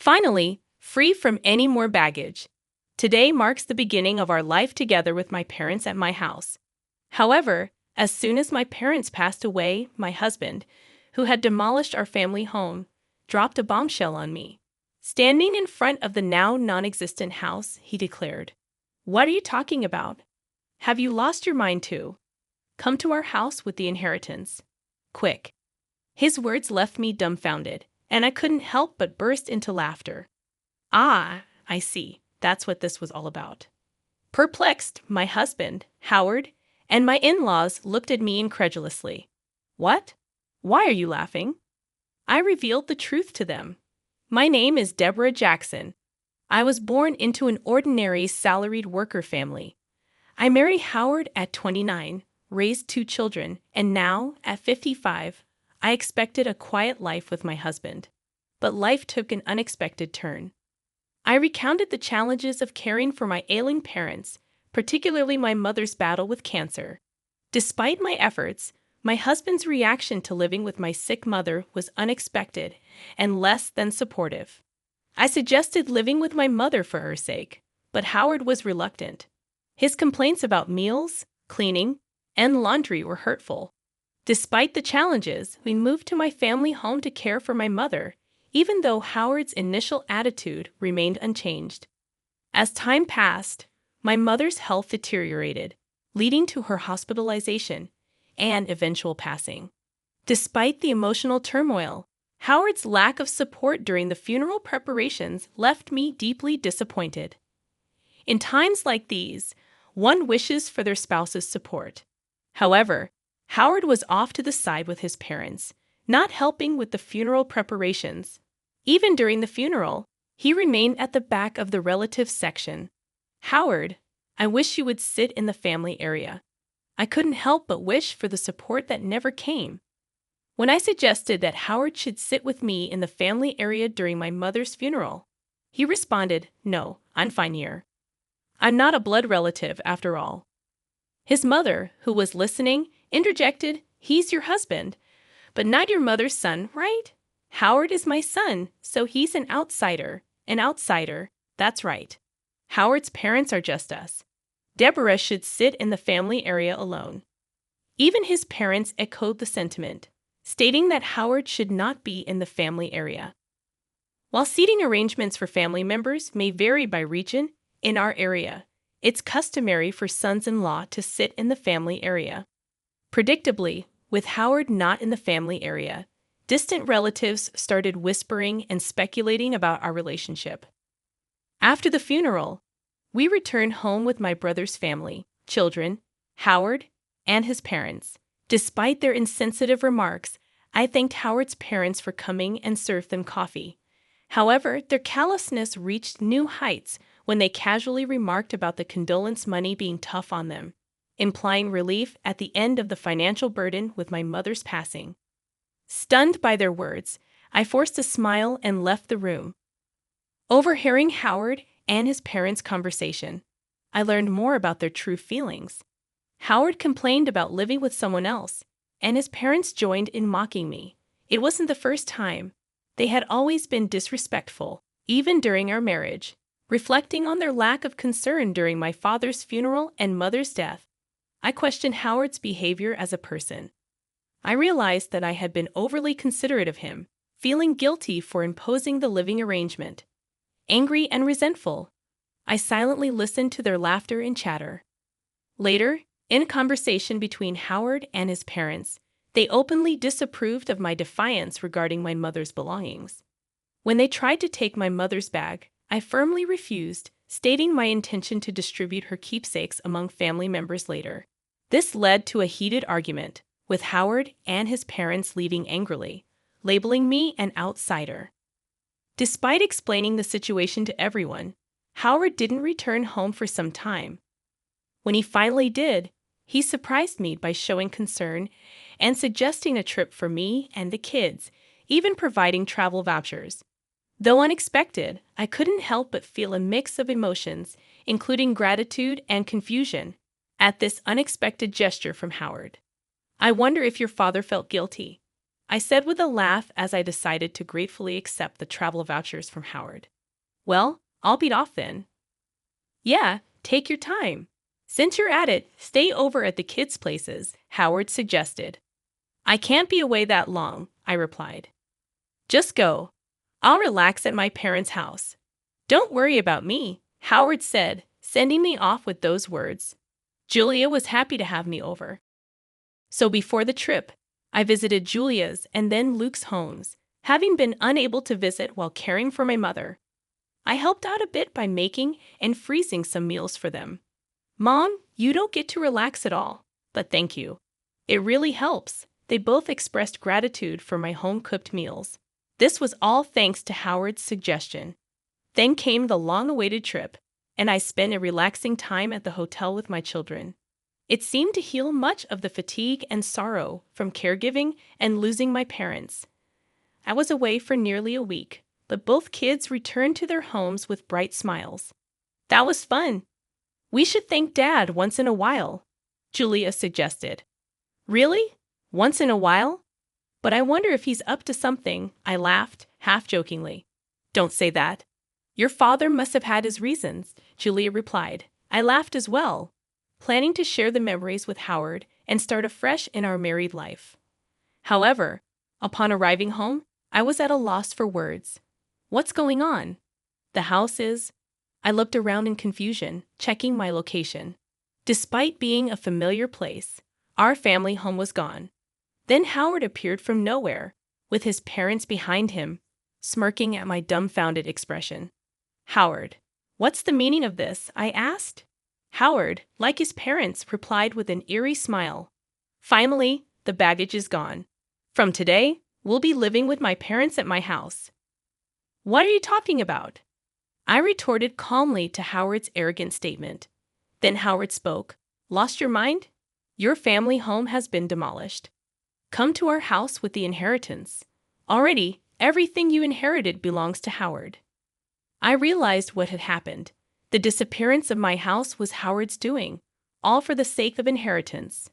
Finally, free from any more baggage. Today marks the beginning of our life together with my parents at my house. However, as soon as my parents passed away, my husband, who had demolished our family home, dropped a bombshell on me. Standing in front of the now non-existent house, he declared, "What are you talking about? Have you lost your mind too? Come to our house with the inheritance. Quick." His words left me dumbfounded, and I couldn't help but burst into laughter. Ah, I see. That's what this was all about. Perplexed, my husband, Howard, and my in-laws looked at me incredulously. What? Why are you laughing? I revealed the truth to them. My name is Deborah Jackson. I was born into an ordinary salaried worker family. I married Howard at 29, raised 2 children, and now, at 55, I expected a quiet life with my husband. But life took an unexpected turn. I recounted the challenges of caring for my ailing parents, particularly my mother's battle with cancer. Despite my efforts, my husband's reaction to living with my sick mother was unexpected and less than supportive. I suggested living with my mother for her sake, but Howard was reluctant. His complaints about meals, cleaning, and laundry were hurtful. Despite the challenges, we moved to my family home to care for my mother, even though Howard's initial attitude remained unchanged. As time passed, my mother's health deteriorated, leading to her hospitalization and eventual passing. Despite the emotional turmoil, Howard's lack of support during the funeral preparations left me deeply disappointed. In times like these, one wishes for their spouse's support. However, Howard was off to the side with his parents, not helping with the funeral preparations. Even during the funeral, he remained at the back of the relatives section. "Howard, I wish you would sit in the family area." I couldn't help but wish for the support that never came. When I suggested that Howard should sit with me in the family area during my mother's funeral, he responded, "No, I'm fine here. I'm not a blood relative after all." His mother, who was listening, interjected, "He's your husband, but not your mother's son, right? Howard is my son, so he's an outsider. An outsider, that's right. Howard's parents are just us. Deborah should sit in the family area alone." Even his parents echoed the sentiment, stating that Howard should not be in the family area. While seating arrangements for family members may vary by region, in our area, it's customary for sons-in-law to sit in the family area. Predictably, with Howard not in the family area, distant relatives started whispering and speculating about our relationship. After the funeral, we returned home with my brother's family, children, Howard, and his parents. Despite their insensitive remarks, I thanked Howard's parents for coming and served them coffee. However, their callousness reached new heights when they casually remarked about the condolence money being tough on them, implying relief at the end of the financial burden with my mother's passing. Stunned by their words, I forced a smile and left the room. Overhearing Howard and his parents' conversation, I learned more about their true feelings. Howard complained about living with someone else, and his parents joined in mocking me. It wasn't the first time. They had always been disrespectful, even during our marriage, reflecting on their lack of concern during my father's funeral and mother's death. I questioned Howard's behavior as a person. I realized that I had been overly considerate of him, feeling guilty for imposing the living arrangement. Angry and resentful, I silently listened to their laughter and chatter. Later, in a conversation between Howard and his parents, they openly disapproved of my defiance regarding my mother's belongings. When they tried to take my mother's bag, I firmly refused, stating my intention to distribute her keepsakes among family members later. This led to a heated argument, with Howard and his parents leaving angrily, labeling me an outsider. Despite explaining the situation to everyone, Howard didn't return home for some time. When he finally did, he surprised me by showing concern and suggesting a trip for me and the kids, even providing travel vouchers. Though unexpected, I couldn't help but feel a mix of emotions, including gratitude and confusion, at this unexpected gesture from Howard. I wonder if your father felt guilty. I said with a laugh as I decided to gratefully accept the travel vouchers from Howard. Well, I'll beat off then. Yeah, take your time. Since you're at it, stay over at the kids' places, Howard suggested. I can't be away that long, I replied. Just go. I'll relax at my parents' house. Don't worry about me, Howard said, sending me off with those words. Julia was happy to have me over. So before the trip, I visited Julia's and then Luke's homes, having been unable to visit while caring for my mother. I helped out a bit by making and freezing some meals for them. Mom, you don't get to relax at all, but thank you. It really helps. They both expressed gratitude for my home-cooked meals. This was all thanks to Howard's suggestion. Then came the long-awaited trip, and I spent a relaxing time at the hotel with my children. It seemed to heal much of the fatigue and sorrow from caregiving and losing my parents. I was away for nearly a week, but both kids returned to their homes with bright smiles. That was fun. We should thank Dad once in a while, Julia suggested. Really? Once in a while? But I wonder if he's up to something, I laughed, half-jokingly. Don't say that. Your father must have had his reasons, Julia replied. I laughed as well, planning to share the memories with Howard and start afresh in our married life. However, upon arriving home, I was at a loss for words. What's going on? The house is... I looked around in confusion, checking my location. Despite being a familiar place, our family home was gone. Then Howard appeared from nowhere, with his parents behind him, smirking at my dumbfounded expression. Howard, what's the meaning of this? I asked. Howard, like his parents, replied with an eerie smile. Finally, the baggage is gone. From today, we'll be living with my parents at my house. What are you talking about? I retorted calmly to Howard's arrogant statement. Then Howard spoke. Lost your mind? Your family home has been demolished. Come to our house with the inheritance. Already, everything you inherited belongs to Howard. I realized what had happened. The disappearance of my house was Howard's doing, all for the sake of inheritance.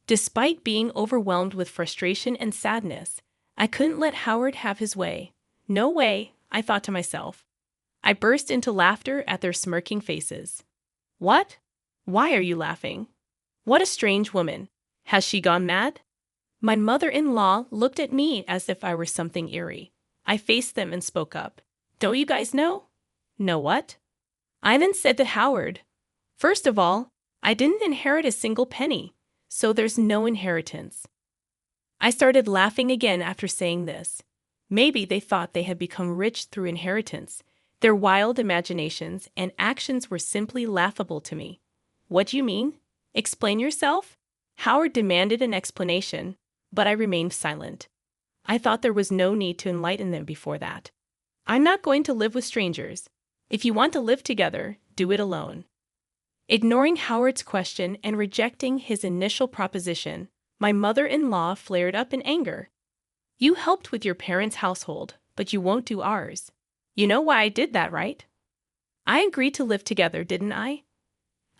Despite being overwhelmed with frustration and sadness, I couldn't let Howard have his way. No way, I thought to myself. I burst into laughter at their smirking faces. What? Why are you laughing? What a strange woman. Has she gone mad? My mother-in-law looked at me as if I were something eerie. I faced them and spoke up. Don't you guys know? Know what? I then said to Howard, first of all, I didn't inherit a single penny, so there's no inheritance. I started laughing again after saying this. Maybe they thought they had become rich through inheritance. Their wild imaginations and actions were simply laughable to me. What do you mean? Explain yourself? Howard demanded an explanation, but I remained silent. I thought there was no need to enlighten them before that. I'm not going to live with strangers. If you want to live together, do it alone. Ignoring Howard's question and rejecting his initial proposition, my mother-in-law flared up in anger. You helped with your parents' household, but you won't do ours. You know why I did that, right? I agreed to live together, didn't I?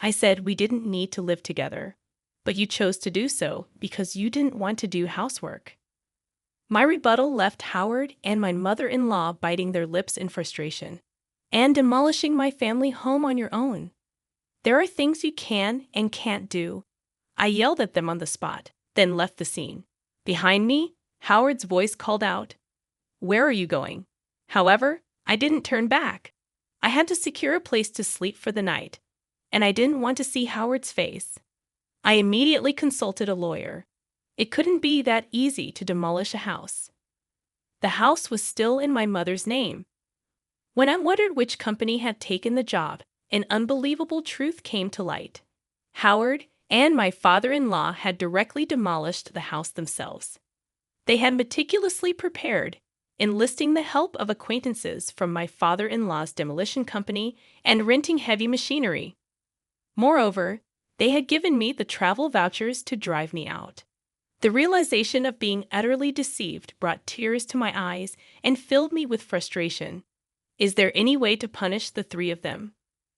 I said we didn't need to live together, but you chose to do so because you didn't want to do housework. My rebuttal left Howard and my mother-in-law biting their lips in frustration and demolishing my family home on your own. There are things you can and can't do. I yelled at them on the spot, then left the scene. Behind me, Howard's voice called out, "Where are you going?" However, I didn't turn back. I had to secure a place to sleep for the night, and I didn't want to see Howard's face. I immediately consulted a lawyer. It couldn't be that easy to demolish a house. The house was still in my mother's name. When I wondered which company had taken the job, an unbelievable truth came to light. Howard and my father-in-law had directly demolished the house themselves. They had meticulously prepared, enlisting the help of acquaintances from my father-in-law's demolition company and renting heavy machinery. Moreover, they had given me the travel vouchers to drive me out. The realization of being utterly deceived brought tears to my eyes and filled me with frustration. Is there any way to punish the three of them?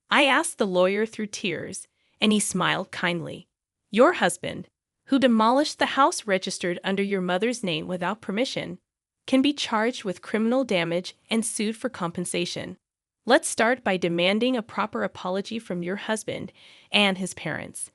I asked the lawyer through tears, and he smiled kindly. Your husband, who demolished the house registered under your mother's name without permission, can be charged with criminal damage and sued for compensation. Let's start by demanding a proper apology from your husband and his parents."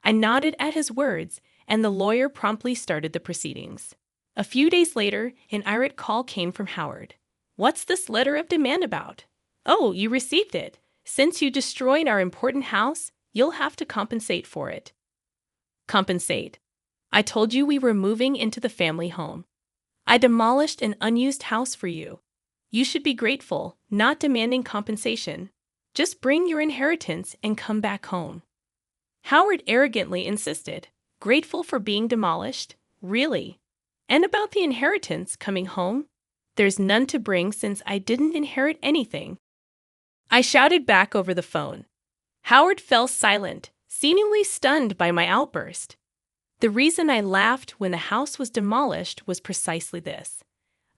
I nodded at his words, and the lawyer promptly started the proceedings. A few days later, an irate call came from Howard. "What's this letter of demand about?" "Oh, you received it. Since you destroyed our important house, you'll have to compensate for it." Compensate. I told you we were moving into the family home. I demolished an unused house for you. You should be grateful, not demanding compensation. Just bring your inheritance and come back home. Howard arrogantly insisted. Grateful for being demolished? Really? And about the inheritance coming home? There's none to bring since I didn't inherit anything. I shouted back over the phone. Howard fell silent, seemingly stunned by my outburst. The reason I laughed when the house was demolished was precisely this.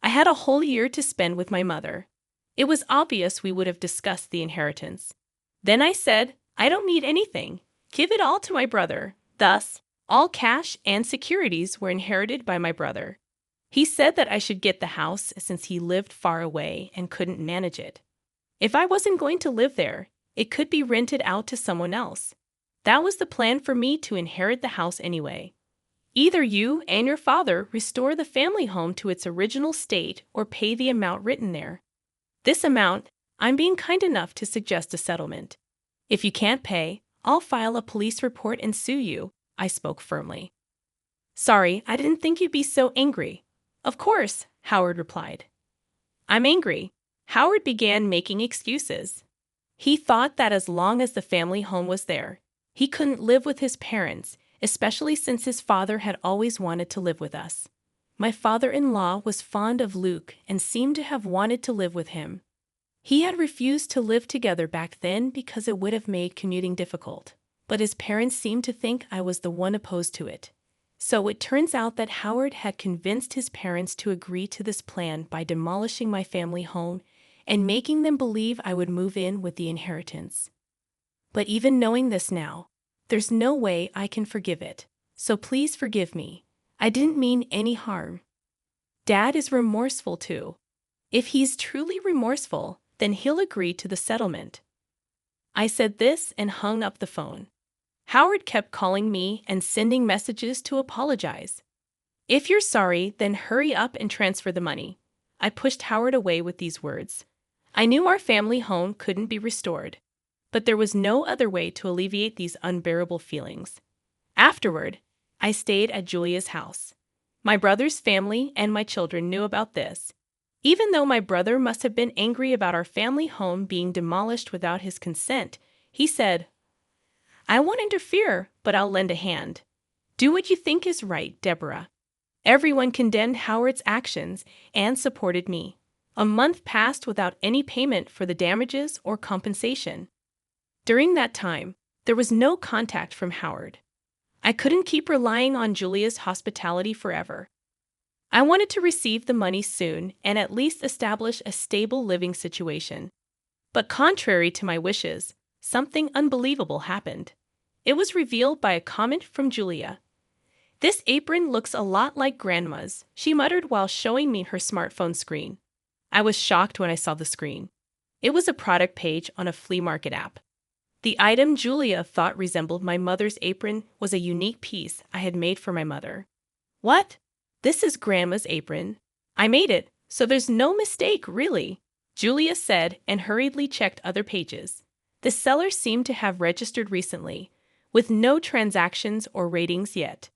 I had a whole year to spend with my mother. It was obvious we would have discussed the inheritance. Then I said, "I don't need anything. Give it all to my brother." Thus, all cash and securities were inherited by my brother. He said that I should get the house since he lived far away and couldn't manage it. If I wasn't going to live there, it could be rented out to someone else. That was the plan for me to inherit the house anyway. Either you and your father restore the family home to its original state or pay the amount written there. This amount, I'm being kind enough to suggest a settlement. If you can't pay, I'll file a police report and sue you, I spoke firmly. "Sorry, I didn't think you'd be so angry." "Of course," Howard replied. "I'm angry." Howard began making excuses. He thought that as long as the family home was there, he couldn't live with his parents, especially since his father had always wanted to live with us. My father-in-law was fond of Luke and seemed to have wanted to live with him. He had refused to live together back then because it would have made commuting difficult, but his parents seemed to think I was the one opposed to it. So it turns out that Howard had convinced his parents to agree to this plan by demolishing my family home and making them believe I would move in with the inheritance. But even knowing this now, there's no way I can forgive it, so please forgive me. I didn't mean any harm. Dad is remorseful too. If he's truly remorseful, then he'll agree to the settlement. I said this and hung up the phone. Howard kept calling me and sending messages to apologize. "If you're sorry, then hurry up and transfer the money." I pushed Howard away with these words. I knew our family home couldn't be restored, but there was no other way to alleviate these unbearable feelings. Afterward, I stayed at Julia's house. My brother's family and my children knew about this. Even though my brother must have been angry about our family home being demolished without his consent, he said, "I won't interfere, but I'll lend a hand. Do what you think is right, Deborah." Everyone condemned Howard's actions and supported me. A month passed without any payment for the damages or compensation. During that time, there was no contact from Howard. I couldn't keep relying on Julia's hospitality forever. I wanted to receive the money soon and at least establish a stable living situation. But contrary to my wishes, something unbelievable happened. It was revealed by a comment from Julia. "This apron looks a lot like Grandma's," she muttered while showing me her smartphone screen. I was shocked when I saw the screen. It was a product page on a flea market app. The item Julia thought resembled my mother's apron was a unique piece I had made for my mother. "What? This is Grandma's apron. I made it, so there's no mistake, really," Julia said and hurriedly checked other pages. The seller seemed to have registered recently, with no transactions or ratings yet.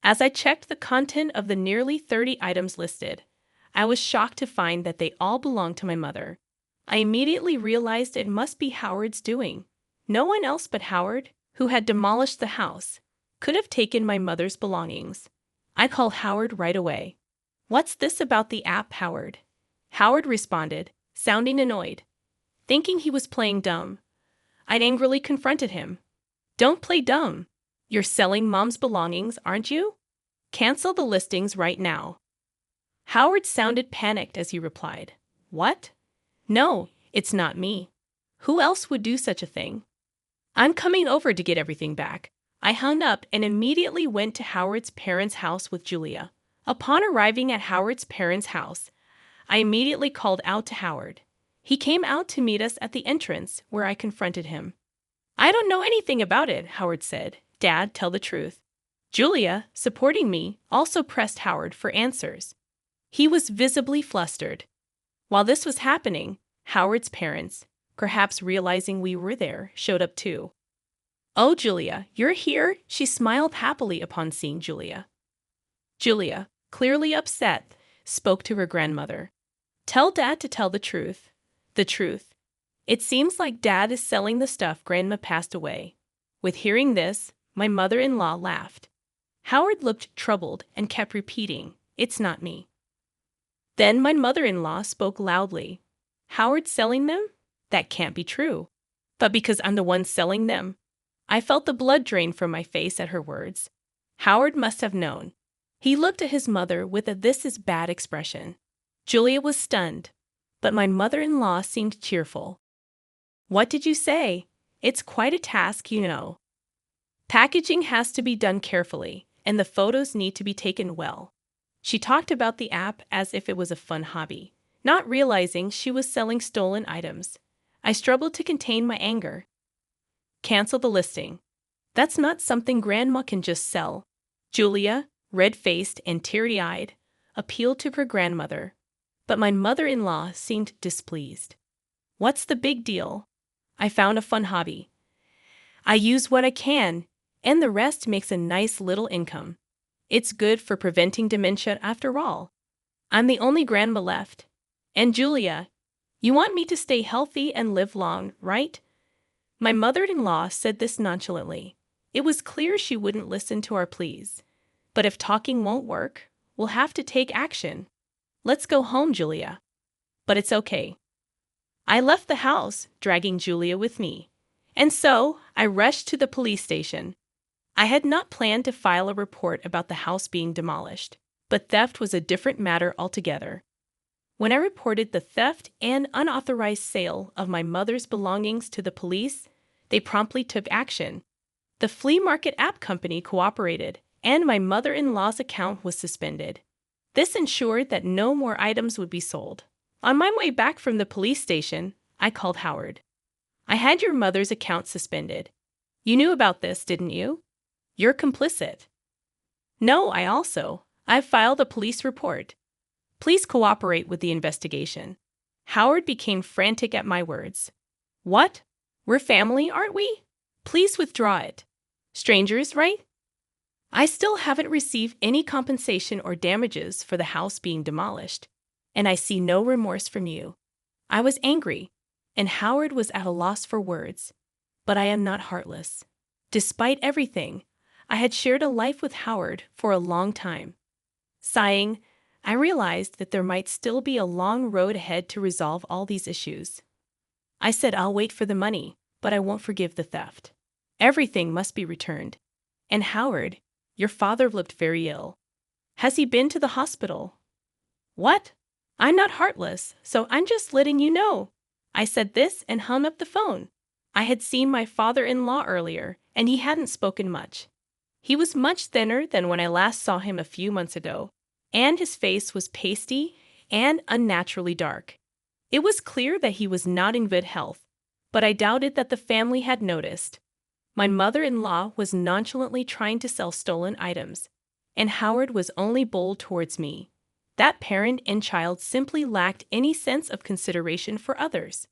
As I checked the content of the nearly 30 items listed, I was shocked to find that they all belonged to my mother. I immediately realized it must be Howard's doing. No one else but Howard, who had demolished the house, could have taken my mother's belongings. I called Howard right away. "What's this about the app, Howard?" Howard responded, sounding annoyed, thinking he was playing dumb. I angrily confronted him. "Don't play dumb. You're selling Mom's belongings, aren't you? Cancel the listings right now." Howard sounded panicked as he replied, "What? No, it's not me. Who else would do such a thing? I'm coming over to get everything back. I hung up and immediately went to Howard's parents' house with Julia. Upon arriving at Howard's parents' house, I immediately called out to Howard. He came out to meet us at the entrance, where I confronted him. "I don't know anything about it," Howard said. "Dad, tell the truth." Julia, supporting me, also pressed Howard for answers. He was visibly flustered. While this was happening, Howard's parents, perhaps realizing we were there, showed up too. "Oh, Julia, you're here?" She smiled happily upon seeing Julia. Julia, clearly upset, spoke to her grandmother. "Tell Dad to tell the truth. The truth. It seems like Dad is selling the stuff Grandma passed away." With hearing this, my mother-in-law laughed. Howard looked troubled and kept repeating, "It's not me." Then my mother-in-law spoke loudly. "Howard's selling them? That can't be true." But because I'm the one selling them, I felt the blood drain from my face at her words. Howard must have known. He looked at his mother with a "this is bad" expression. Julia was stunned, but my mother-in-law seemed cheerful. "What did you say? It's quite a task, you know. Packaging has to be done carefully, and the photos need to be taken well." She talked about the app as if it was a fun hobby, not realizing she was selling stolen items. I struggled to contain my anger. "Cancel the listing. That's not something Grandma can just sell." Julia, red-faced and teary-eyed, appealed to her grandmother, but my mother-in-law seemed displeased. "What's the big deal? I found a fun hobby. I use what I can, and the rest makes a nice little income. It's good for preventing dementia after all. I'm the only grandma left. And Julia, you want me to stay healthy and live long, right?" My mother-in-law said this nonchalantly. It was clear she wouldn't listen to our pleas. "But if talking won't work, we'll have to take action. Let's go home, Julia." "But it's okay." I left the house, dragging Julia with me. And so, I rushed to the police station. I had not planned to file a report about the house being demolished, but theft was a different matter altogether. When I reported the theft and unauthorized sale of my mother's belongings to the police, they promptly took action. The flea market app company cooperated, and my mother-in-law's account was suspended. This ensured that no more items would be sold. On my way back from the police station, I called Howard. "I had your mother's account suspended. You knew about this, didn't you? You're complicit." "No, I've filed a police report. Please cooperate with the investigation." Howard became frantic at my words. "What? We're family, aren't we? Please withdraw it. Strangers, right? I still haven't received any compensation or damages for the house being demolished, and I see no remorse from you." I was angry, and Howard was at a loss for words. But I am not heartless. Despite everything, I had shared a life with Howard for a long time. Sighing, I realized that there might still be a long road ahead to resolve all these issues. I said, "I'll wait for the money, but I won't forgive the theft. Everything must be returned. And Howard, your father looked very ill. Has he been to the hospital?" "What? I'm not heartless, so I'm just letting you know." I said this and hung up the phone. I had seen my father-in-law earlier, and he hadn't spoken much. He was much thinner than when I last saw him a few months ago, and his face was pasty and unnaturally dark. It was clear that he was not in good health, but I doubted that the family had noticed. My mother-in-law was nonchalantly trying to sell stolen items, and Howard was only bold towards me. That parent and child simply lacked any sense of consideration for others.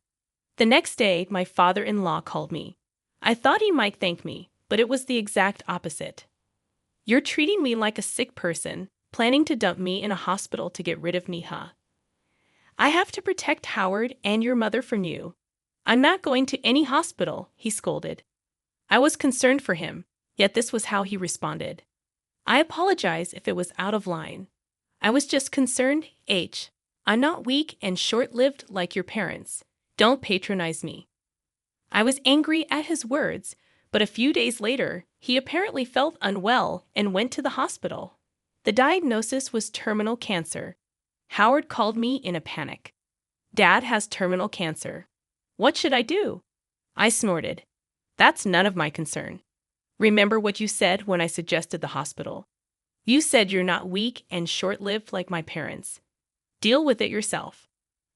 The next day, my father-in-law called me. I thought he might thank me, but it was the exact opposite. "You're treating me like a sick person, planning to dump me in a hospital to get rid of me, huh? I have to protect Howard and your mother from you." "I'm not going to any hospital," he scolded. I was concerned for him, yet this was how he responded. "I apologize if it was out of line. I was just concerned, I'm not weak and short-lived like your parents. Don't patronize me." I was angry at his words, but a few days later, he apparently felt unwell and went to the hospital. The diagnosis was terminal cancer. Howard called me in a panic. "Dad has terminal cancer. What should I do?" I snorted. "That's none of my concern." Remember what you said when I suggested the hospital. You said you're not weak and short-lived like my parents. Deal with it yourself.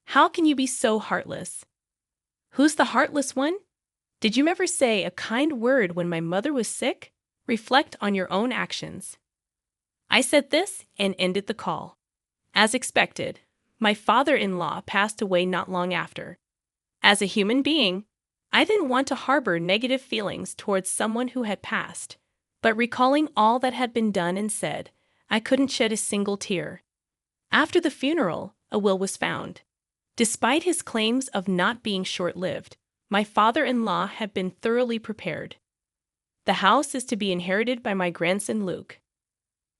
How can you be so heartless? Who's the heartless one? Did you ever say a kind word when my mother was sick? Reflect on your own actions. I said this and ended the call. As expected, my father-in-law passed away not long after. As a human being, I didn't want to harbor negative feelings towards someone who had passed, but recalling all that had been done and said, I couldn't shed a single tear. After the funeral, a will was found. Despite his claims of not being short-lived, my father-in-law had been thoroughly prepared. The house is to be inherited by my grandson Luke.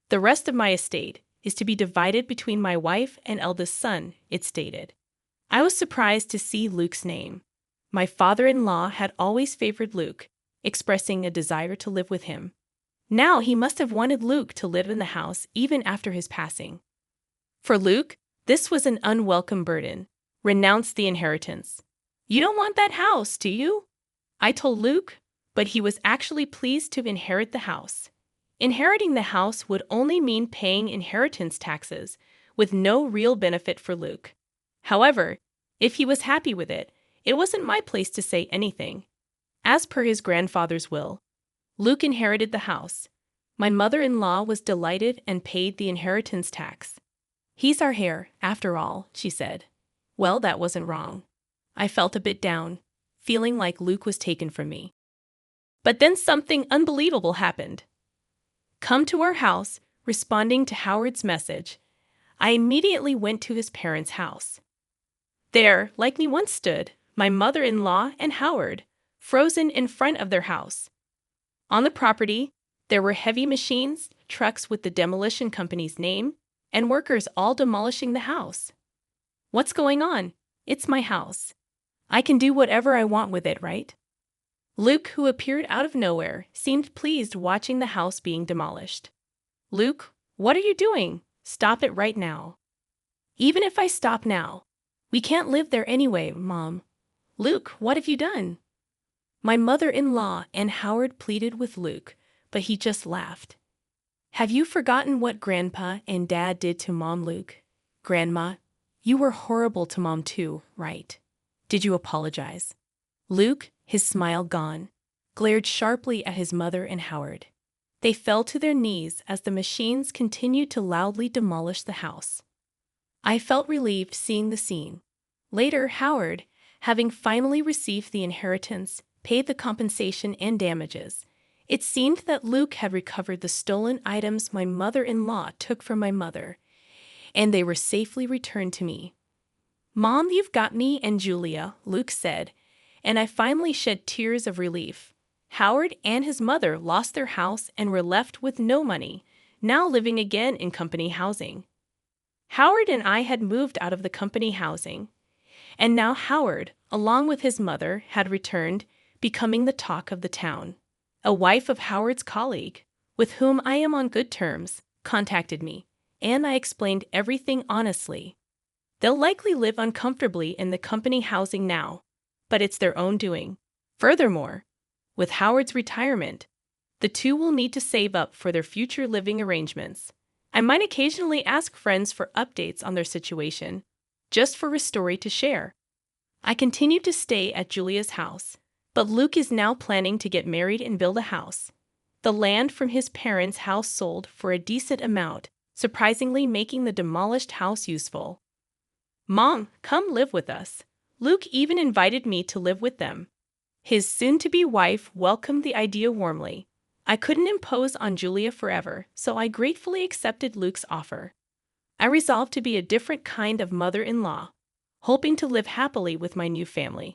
The rest of my estate is to be divided between my wife and eldest son, it stated. I was surprised to see Luke's name. My father-in-law had always favored Luke, expressing a desire to live with him. Now he must have wanted Luke to live in the house even after his passing. For Luke, this was an unwelcome burden. Renounce the inheritance. You don't want that house, do you? I told Luke, but he was actually pleased to inherit the house. Inheriting the house would only mean paying inheritance taxes, with no real benefit for Luke. However, if he was happy with it, it wasn't my place to say anything. As per his grandfather's will, Luke inherited the house. My mother-in-law was delighted and paid the inheritance tax. He's our heir, after all, she said. Well, that wasn't wrong. I felt a bit down, feeling like Luke was taken from me. But then something unbelievable happened. Come to our house, responding to Howard's message, I immediately went to his parents' house. There, like me once stood, my mother-in-law and Howard, frozen in front of their house. On the property, there were heavy machines, trucks with the demolition company's name, and workers all demolishing the house. What's going on? It's my house. I can do whatever I want with it, right? Luke, who appeared out of nowhere, seemed pleased watching the house being demolished. Luke, what are you doing? Stop it right now. Even if I stop now, we can't live there anyway, Mom. Luke, what have you done? My mother-in-law and Howard pleaded with Luke, but he just laughed. Have you forgotten what Grandpa and Dad did to Mom, Luke? Grandma, you were horrible to Mom too, right? Did you apologize? Luke, his smile gone, glared sharply at his mother and Howard. They fell to their knees as the machines continued to loudly demolish the house. I felt relieved seeing the scene. Later, Howard, having finally received the inheritance, paid the compensation and damages. It seemed that Luke had recovered the stolen items my mother-in-law took from my mother, and they were safely returned to me. Mom, you've got me and Julia, Luke said, and I finally shed tears of relief. Howard and his mother lost their house and were left with no money, now living again in company housing. Howard and I had moved out of the company housing, and now Howard, along with his mother, had returned, becoming the talk of the town. A wife of Howard's colleague, with whom I am on good terms, contacted me, and I explained everything honestly. They'll likely live uncomfortably in the company housing now, but it's their own doing. Furthermore, with Howard's retirement, the two will need to save up for their future living arrangements. I might occasionally ask friends for updates on their situation, just for a story to share. I continued to stay at Julia's house, but Luke is now planning to get married and build a house. The land from his parents' house sold for a decent amount, surprisingly making the demolished house useful. Mom, come live with us. Luke even invited me to live with them. His soon-to-be wife welcomed the idea warmly. I couldn't impose on Julia forever, so I gratefully accepted Luke's offer. I resolved to be a different kind of mother-in-law, hoping to live happily with my new family.